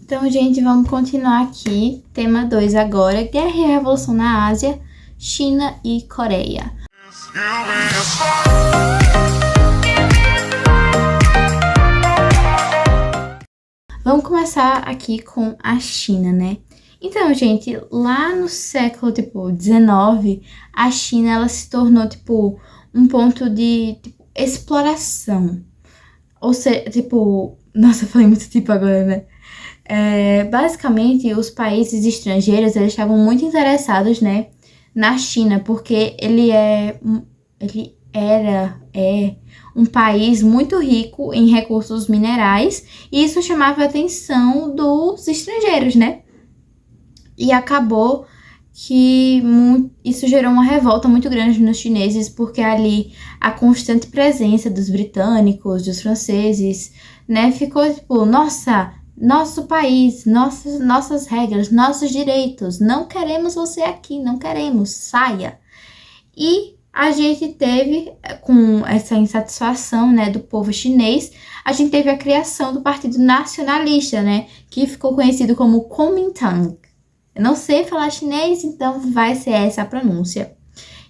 Então, gente, vamos continuar aqui. Tema 2 agora, Guerra e Revolução na Ásia, China e Coreia. Vamos começar aqui com a China, né? Então, gente, lá no século, XIX, a China, ela se tornou, um ponto de, exploração. Ou seja, nossa, eu falei muito agora, né? Basicamente, os países estrangeiros, eles estavam muito interessados, né, na China, porque ele é um país muito rico em recursos minerais, e isso chamava a atenção dos estrangeiros, né? E acabou que isso gerou uma revolta muito grande nos chineses, porque ali a constante presença dos britânicos, dos franceses, né, ficou nosso país, nossas regras, nossos direitos, não queremos você aqui, não queremos, saia. E a gente teve, com essa insatisfação, né, do povo chinês, a gente teve a criação do Partido Nacionalista, né, que ficou conhecido como Kuomintang. Eu não sei falar chinês, então vai ser essa a pronúncia.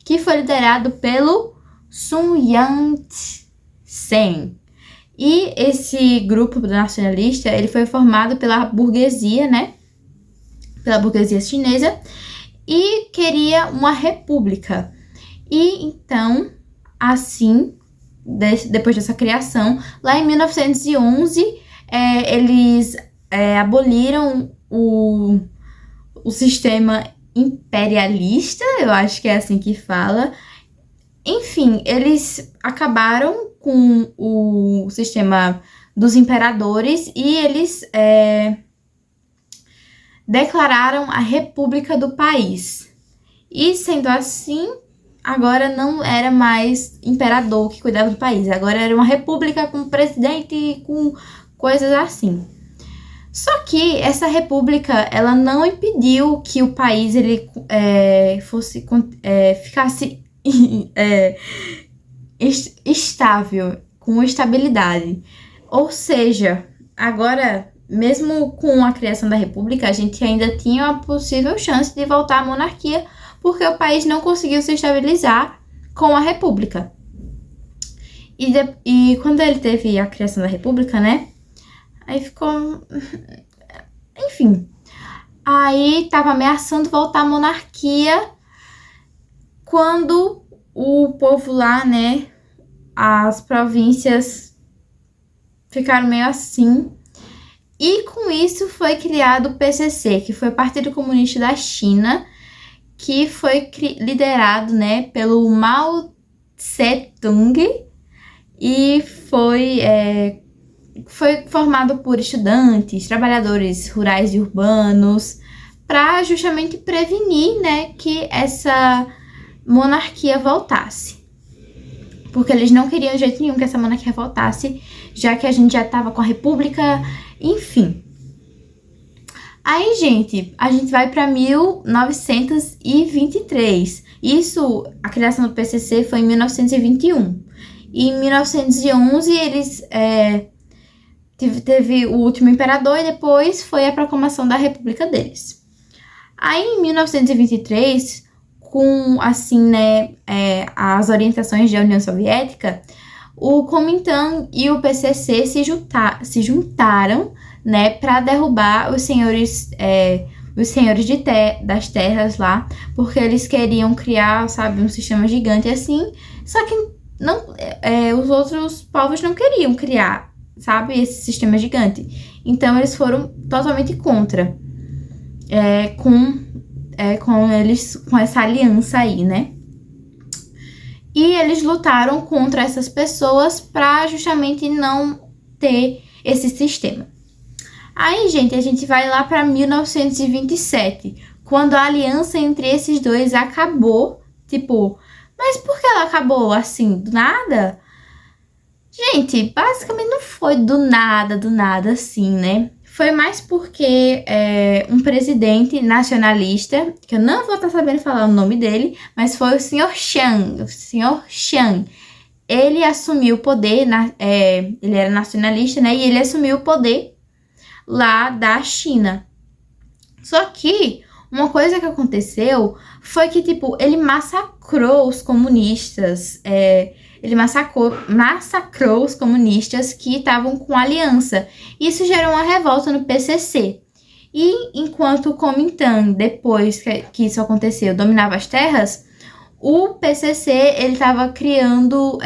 Que foi liderado pelo Sun Yat-sen. E esse grupo nacionalista, ele foi formado pela burguesia, né? Pela burguesia chinesa. E queria uma república. E então, assim, depois dessa criação, lá em 1911, eles aboliram o sistema imperialista, eu acho que é assim que fala. Enfim, eles acabaram com o sistema dos imperadores e eles declararam a república do país. E sendo assim, agora não era mais imperador que cuidava do país, agora era uma república com presidente e com coisas assim. Só que essa república, ela não impediu que o país ele ficasse estável, com estabilidade. Ou seja, agora, mesmo com a criação da república, a gente ainda tinha uma possível chance de voltar à monarquia, porque o país não conseguiu se estabilizar com a república. E quando ele teve a criação da república, né? Aí ficou... Enfim. Aí tava ameaçando voltar à monarquia quando o povo lá, né? As províncias ficaram meio assim. E com isso foi criado o PCC, que foi o Partido Comunista da China, que foi liderado, né, pelo Mao Tse-tung e foi formado por estudantes, trabalhadores rurais e urbanos, para justamente prevenir, né, que essa monarquia voltasse. Porque eles não queriam de jeito nenhum que essa monarquia voltasse, já que a gente já estava com a república, enfim. Aí, gente, a gente vai para 1923. Isso, a criação do PCC foi em 1921. E em 1911, eles teve o último imperador e depois foi a proclamação da república deles. Aí, em 1923, com, assim, né, as orientações da União Soviética, o Kuomintang e o PCC se juntaram, né, para derrubar os senhores das terras lá, porque eles queriam criar, sabe, um sistema gigante assim, só que não, os outros povos não queriam criar, sabe, esse sistema gigante. Então eles foram totalmente contra, com essa aliança aí, né? E eles lutaram contra essas pessoas para justamente não ter esse sistema. Aí, gente, a gente vai lá para 1927, quando a aliança entre esses dois acabou, mas por que ela acabou assim, do nada? Gente, basicamente não foi do nada assim, né? Foi mais porque um presidente nacionalista, que eu não vou estar sabendo falar o nome dele, mas foi o Sr. Chiang. Ele assumiu o poder, ele era nacionalista, né? E ele assumiu o poder lá da China. Só que uma coisa que aconteceu foi que, tipo, ele massacrou os comunistas. Ele massacrou os comunistas que estavam com aliança. Isso gerou uma revolta no PCC. E enquanto o Kuomintang, depois que isso aconteceu, dominava as terras, o PCC ele estava criando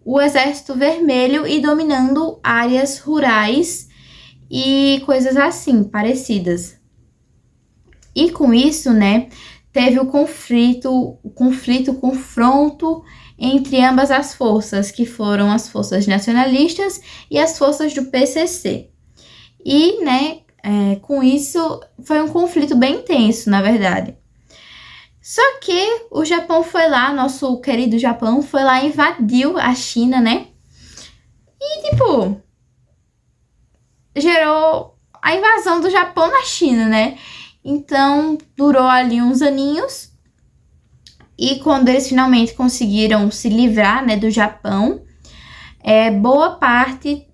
o Exército Vermelho e dominando áreas rurais e coisas assim, parecidas. E com isso, né, teve o confronto entre ambas as forças, que foram as forças nacionalistas e as forças do PCC. E, né, com isso, foi um conflito bem intenso, na verdade. Só que o Japão foi lá, nosso querido Japão, foi lá e invadiu a China, né? E, tipo, gerou a invasão do Japão na China, né? Então, durou ali uns aninhos. E quando eles finalmente conseguiram se livrar, né, do Japão, boa parte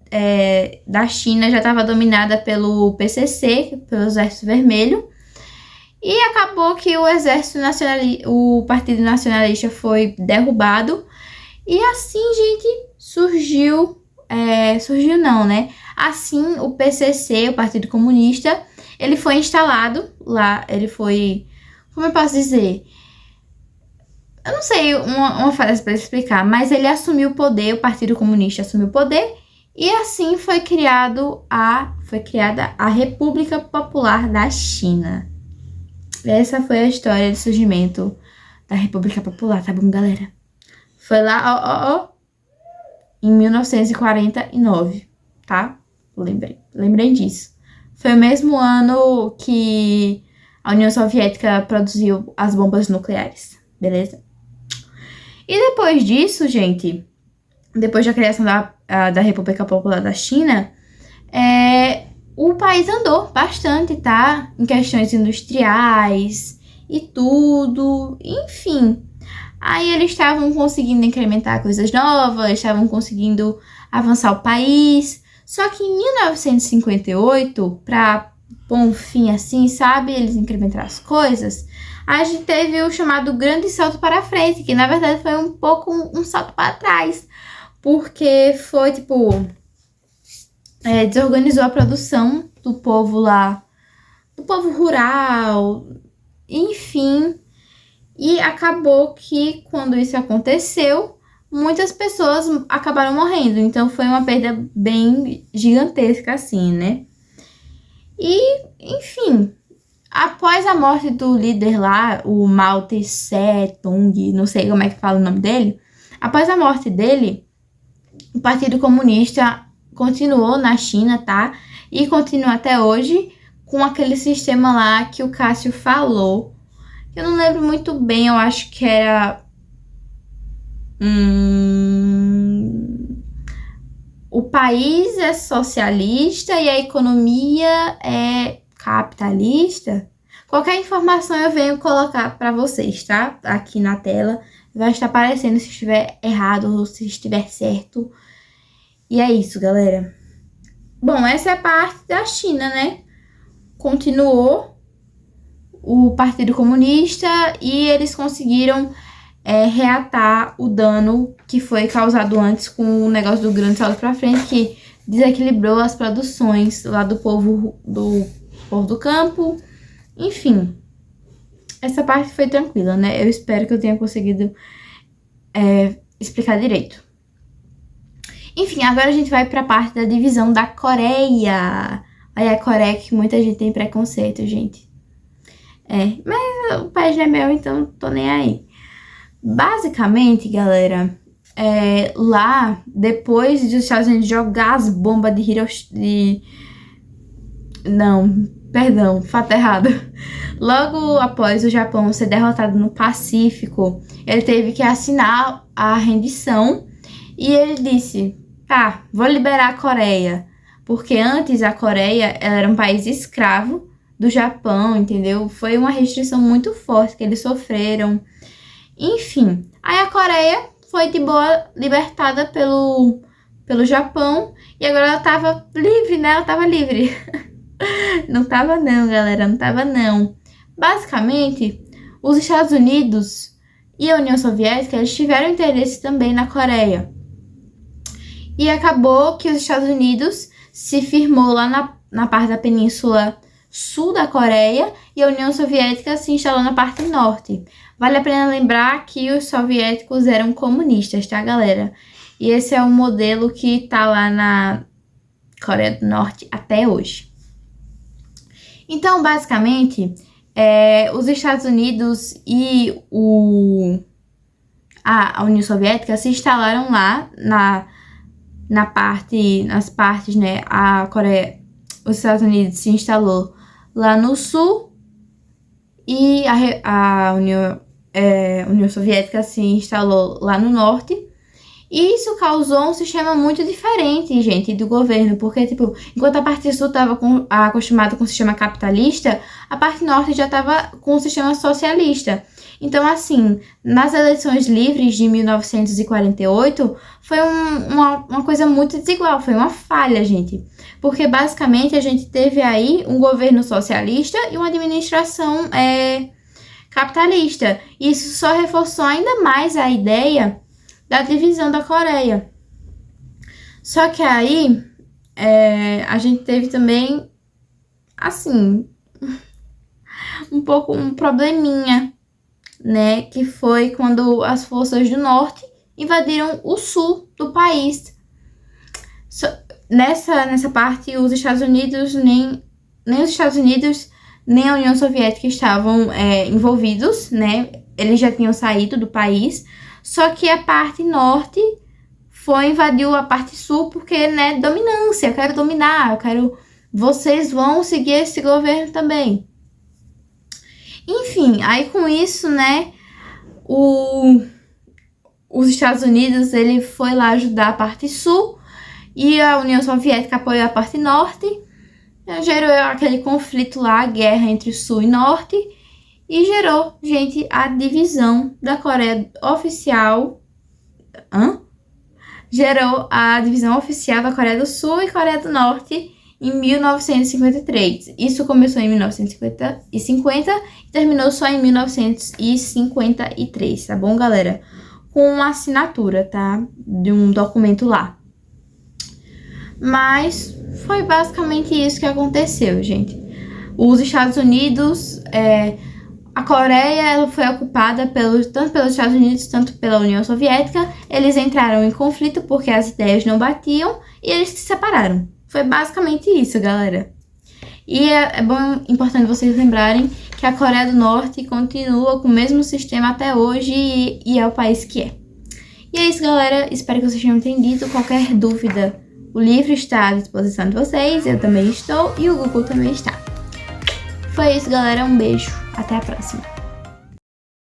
da China já estava dominada pelo PCC, pelo Exército Vermelho. E acabou que o Partido Nacionalista foi derrubado. E assim, gente, surgiu não, né? Assim, o PCC, o Partido Comunista, ele foi instalado lá, ele foi, como eu posso dizer? Eu não sei uma frase para explicar, mas ele assumiu o poder, o Partido Comunista assumiu o poder, e assim foi criada a República Popular da China. Essa foi a história de surgimento da República Popular, tá bom, galera? Foi lá, em 1949, tá? Lembrei disso. Foi o mesmo ano que a União Soviética produziu as bombas nucleares, beleza? E depois disso, gente, depois da criação da República Popular da China, o país andou bastante, tá? Em questões industriais e tudo, enfim. Aí eles estavam conseguindo incrementar coisas novas, estavam conseguindo avançar o país. Só que em 1958, para pôr um fim assim, sabe? Eles incrementaram as coisas. A gente teve o chamado grande salto para frente, que na verdade foi um pouco um salto para trás. Porque foi, tipo, desorganizou a produção do povo lá, do povo rural, enfim. E acabou que quando isso aconteceu, muitas pessoas acabaram morrendo. Então foi uma perda bem gigantesca, assim, né? E, enfim, após a morte do líder lá, o Mao Tse-tung, não sei como é que fala o nome dele, após a morte dele, o Partido Comunista continuou na China, tá? E continua até hoje com aquele sistema lá que o Cássio falou. Eu não lembro muito bem, eu acho que era... O país é socialista e a economia é capitalista. Qualquer informação eu venho colocar para vocês, tá? Aqui na tela. Vai estar aparecendo se estiver errado ou se estiver certo. E é isso, galera. Bom, essa é a parte da China, né? Continuou o Partido Comunista e eles conseguiram reatar o dano que foi causado antes com o negócio do grande salto para frente, que desequilibrou as produções lá do povo do campo. Enfim, essa parte foi tranquila, né? Eu espero que eu tenha conseguido explicar direito. Enfim, agora a gente vai para a parte da divisão da Coreia. Olha, a Coreia que muita gente tem preconceito, gente. Mas o país não é meu, então não tô nem aí. Basicamente, galera, lá, depois dos Estados Unidos jogar as bombas de Hiroshima... Não, perdão, fato errado. Logo após o Japão ser derrotado no Pacífico, ele teve que assinar a rendição e ele disse, tá, vou liberar a Coreia. Porque antes a Coreia ela era um país escravo do Japão, entendeu? Foi uma restrição muito forte que eles sofreram. Enfim, aí a Coreia foi de boa libertada pelo pelo Japão e agora ela tava livre, né? Ela tava livre. Não tava não, galera, não tava não. Basicamente, os Estados Unidos e a União Soviética, eles tiveram interesse também na Coreia. E acabou que os Estados Unidos se firmou lá na parte da península sul da Coreia e a União Soviética se instalou na parte norte. Vale a pena lembrar que os soviéticos eram comunistas, tá, galera? E esse é o modelo que tá lá na Coreia do Norte até hoje. Então, basicamente, os Estados Unidos e a União Soviética se instalaram lá nas partes, né? Os Estados Unidos se instalou lá no sul e a União Soviética se instalou lá no norte. E isso causou um sistema muito diferente, gente, do governo, porque, tipo, enquanto a parte sul estava acostumada com o sistema capitalista, a parte norte já estava com o sistema socialista. Então, assim, nas eleições livres de 1948, foi uma coisa muito desigual, foi uma falha, gente. Porque, basicamente, a gente teve aí um governo socialista e uma administração capitalista. Isso só reforçou ainda mais a ideia da divisão da Coreia. Só que aí, a gente teve também, assim, um probleminha, né? Que foi quando as forças do norte invadiram o sul do país. Nessa parte, os Estados Unidos, nem os Estados Unidos, nem a União Soviética estavam envolvidos, né? Eles já tinham saído do país. Só que a parte norte invadiu a parte sul porque, né, dominância, eu quero dominar, vocês vão seguir esse governo também. Enfim, aí com isso, né, os Estados Unidos, ele foi lá ajudar a parte sul e a União Soviética apoiou a parte norte, gerou aquele conflito lá, a guerra entre sul e norte, e gerou, gente, a divisão da Coreia oficial. Gerou a divisão oficial da Coreia do Sul e Coreia do Norte em 1953. Isso começou em 1950 e terminou só em 1953, tá bom, galera? Com uma assinatura, tá? De um documento lá. Mas foi basicamente isso que aconteceu, gente. Os Estados Unidos... A Coreia, ela foi ocupada tanto pelos Estados Unidos, tanto pela União Soviética. Eles entraram em conflito porque as ideias não batiam e eles se separaram. Foi basicamente isso, galera. E importante vocês lembrarem que a Coreia do Norte continua com o mesmo sistema até hoje e é o país que é. E é isso, galera. Espero que vocês tenham entendido. Qualquer dúvida, o livro está à disposição de vocês. Eu também estou e o Google também está. Foi isso, galera. Um beijo. Até a próxima.